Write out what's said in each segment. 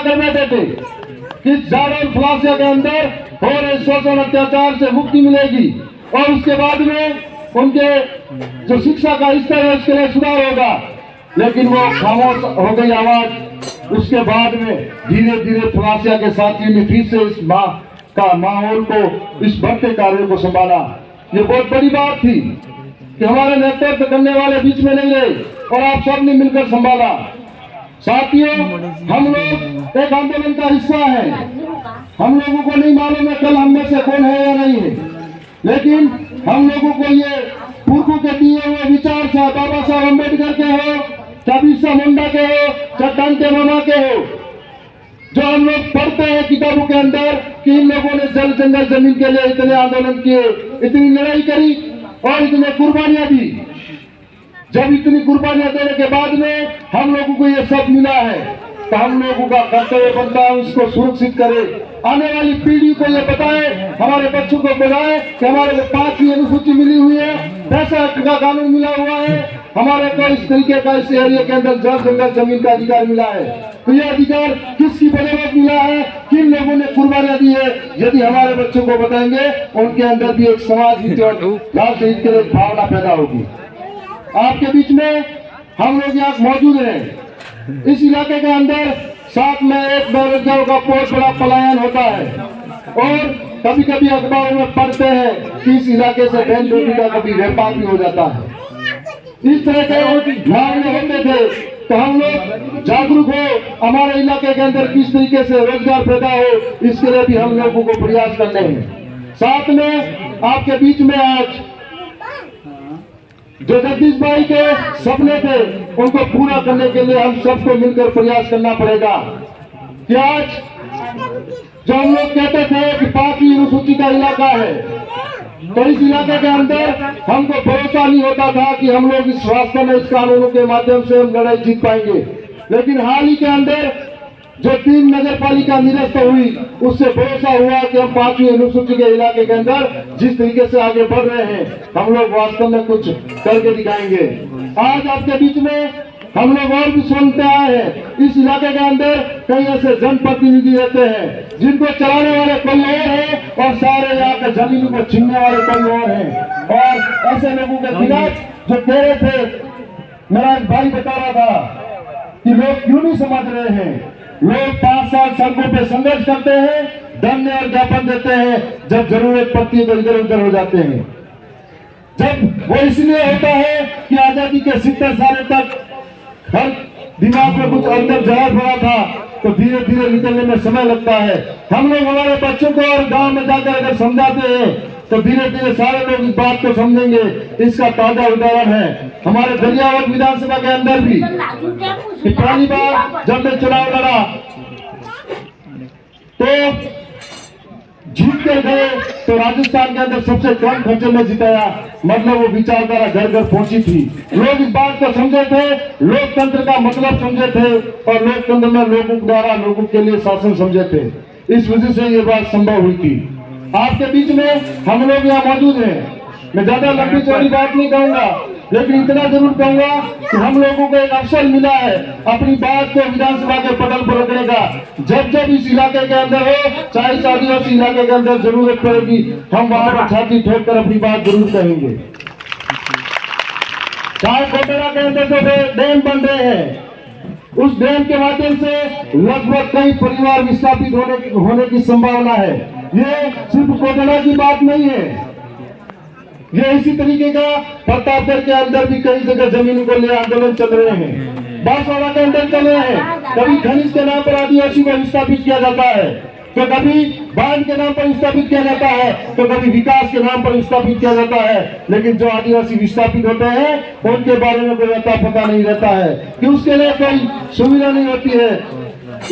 कर बैठे थे कि जारौल फलासिया के अंदर हो रहे शोषण अत्याचार से मुक्ति मिलेगी और उसके बाद में उनके जो शिक्षा का स्तर है उसके लिए सुधार होगा, लेकिन वो खामोश हो गई आवाज। उसके बाद में धीरे धीरे फलासिया के साथियों ने फिर से इस माहौल को, इस बढ़ते कार्य को संभाला। ये बहुत बड़ी बात थी कि हमारे नेतृत्व करने वाले बीच में नहीं रहे और आप सबने मिलकर संभाला। साथियों, हम लोग एक आंदोलन का हिस्सा है। हम लोगों को नहीं मालूम है कल हम में से कौन है या नहीं है, लेकिन हम लोगों को ये पुरखों के दिए हुए विचार से, बाबा साहब अम्बेडकर के हो, चाहे बिरसा मुंडा के हो, चाहे कांटे मामा के हो, जो हम लोग पढ़ते हैं किताबों के अंदर कि इन लोगों ने जल जंगल जमीन के लिए इतने आंदोलन किए, इतनी लड़ाई करी और इतने कुर्बानियां दी। जब इतनी कुर्बानियां देने के बाद में हम लोगों को ये सब मिला है, तो हम लोगों का कर्तव्य बनता है उसको सुरक्षित करें, आने वाली पीढ़ी को ये बताएं, हमारे बच्चों को बताएं कि हमारे को 5वीं अनुसूची मिली हुई है, 65 का कानून मिला हुआ है, हमारे को इस तरीके का इस एरिया के अंदर जल जंगल जमीन का अधिकार मिला है। तो ये अधिकार किसकी बदौलत मिला है, किन लोगों ने कुर्बानियां दी है, यदि हमारे बच्चों को बताएंगे उनके अंदर भी एक समाज हित और राष्ट्र हित के लिए भावना पैदा होगी। आपके बीच में हम लोग यहाँ मौजूद हैं। इस इलाके के अंदर साथ में एक बेरोजगारों का बहुत बड़ा पलायन होता है और कभी कभी अखबारों में पढ़ते हैं कि इस इलाके से बहन बेटी का कभी व्यापार भी हो जाता है। इस तरह के मामले होते थे, तो हम लोग जागरूक हो, हमारे इलाके के अंदर किस तरीके से रोजगार पैदा हो, इसके लिए भी हम लोगों को प्रयास करने हैं। साथ में आपके बीच में आज जो जगदीश भाई के सपने थे उनको पूरा करने के लिए हम सबको मिलकर प्रयास करना पड़ेगा। कि आज जो हम लोग कहते थे कि 5वीं अनुसूची का इलाका है, तो इस इलाके के अंदर हमको भरोसा नहीं होता था कि हम लोग इस रास्ते में, इस कानूनों के माध्यम से हम लड़ाई जीत पाएंगे। लेकिन हाल ही के अंदर जो 3 नगर पालिका निरस्त हुई, उससे भरोसा हुआ कि हम 5वीं अनुसूची के इलाके के अंदर जिस तरीके से आगे बढ़ रहे हैं, हम लोग वास्तव में कुछ करके दिखाएंगे। आज आपके बीच में हम लोग और भी सुनते आए हैं, इस इलाके के अंदर कई ऐसे जनप्रतिनिधि रहते हैं जिनको चलाने वाले कोई और है और सारे यहाँ के जमीन को छीनने वाले कोई और हैं। और ऐसे लोगों के खिलाफ जो कह रहे थे, मेरा एक भाई बता रहा था कि लोग क्यों नहीं समझ रहे हैं। लोग 5 साल सड़कों पे संघर्ष करते हैं, धरने और ज्ञापन देते हैं, जब जरूरत पड़ती है तो इधर उधर हो जाते हैं। जब वो इसलिए होता है कि आजादी के 70 साल तक हर दिमाग में कुछ अंदर जहर भरा था, तो धीरे धीरे निकलने में समय लगता है। हम लोग हमारे बच्चों को और गांव में जाकर अगर समझाते हैं तो धीरे धीरे सारे लोग इस बात को समझेंगे। इसका ताजा उदाहरण है हमारे दरियावद विधानसभा के अंदर भी कि पहली बार जब मैं चुनाव लड़ा तो जीत के गए, तो राजस्थान के अंदर सबसे कम खर्चे में जिताया। मतलब वो विचारधारा घर घर पहुंची थी। लोग इस बात को समझे थे, लोकतंत्र का मतलब समझे थे और लोकतंत्र में लोगों द्वारा लोगों के लिए शासन समझे थे। इस वजह से ये बात संभव हुई थी। आपके बीच में हम लोग यहाँ मौजूद हैं। मैं ज्यादा लंबी चौड़ी बात नहीं कहूंगा, लेकिन इतना जरूर कहूंगा कि हम लोगों को एक अवसर मिला है अपनी बात को विधानसभा के पटल पर रखने का। जब जब इस इलाके के अंदर हो, चाहे इस आदिवासी इलाके के अंदर जरूरत पड़ेगी, हम वहां पर छाती ठोक कर अपनी बात जरूर कहेंगे। चाहे कोटेरा के अंदर जो डैम बन रहे हैं, उस डैम के माध्यम से लगभग कई परिवार विस्थापित होने की संभावना है। ये सिर्फ कोटेरा की बात नहीं है, ये इसी तरीके का प्रतापगढ़ के अंदर भी कई जगह जमीन को ले आंदोलन चल रहे हैं, बांसवाड़ा के अंदर चल रहे हैं। कभी खनिज के नाम पर आदिवासी को विस्थापित किया जाता है, तो कभी बांध के नाम पर विस्थापित किया जाता है, तो कभी विकास के नाम पर विस्थापित किया जाता है। लेकिन जो आदिवासी विस्थापित होते हैं उनके बारे में कोई अता पता नहीं रहता है कि उसके लिए कोई सुविधा नहीं होती है।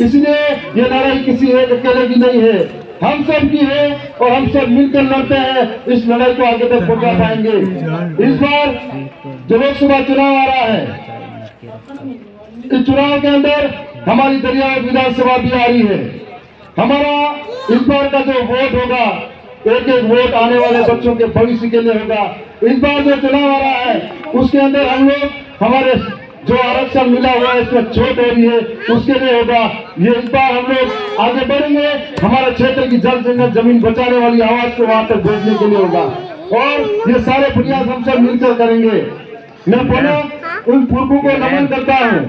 इसलिए ये लड़ाई किसी एक अकेले की नहीं है, हम सब की है और हम सब मिलकर लड़ते हैं, इस लड़ाई को आगे तक पहुंचा पाएंगे। इस बार जो लोकसभा चुनाव आ रहा है, इस चुनाव के अंदर हमारी दरियावद विधानसभा भी आ रही है। हमारा इस बार का जो वोट होगा, एक एक वोट आने वाले बच्चों के भविष्य के लिए होगा। इस बार जो चुनाव आ रहा है उसके अंदर हम लोग हमारे जो आरक्षण मिला हुआ है इसमें छूट हो रही है उसके लिए होगा। ये इस बार हम लोग आगे बढ़ेंगे, हमारे क्षेत्र की जल जंगल जमीन बचाने वाली आवाज को वहां तक भेजने के लिए होगा और ये सारे प्रयास हम सब मिलकर करेंगे। मैं पुनः उन पूर्वों को नमन करता हूँ,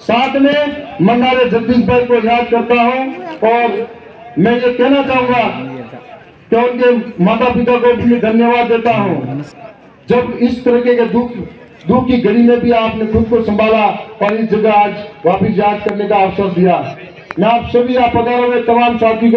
साथ में मंडारे जगदीश भाई को याद करता हूँ और मैं ये कहना चाहूंगा कि उनके माता पिता को भी धन्यवाद देता हूँ। जब इस तरीके के दुख की घड़ी में भी आपने खुद को संभाला और इस जगह आज वापिस याद करने का अवसर दिया। मैं आप सभी आप पधारे हुए तमाम साथी को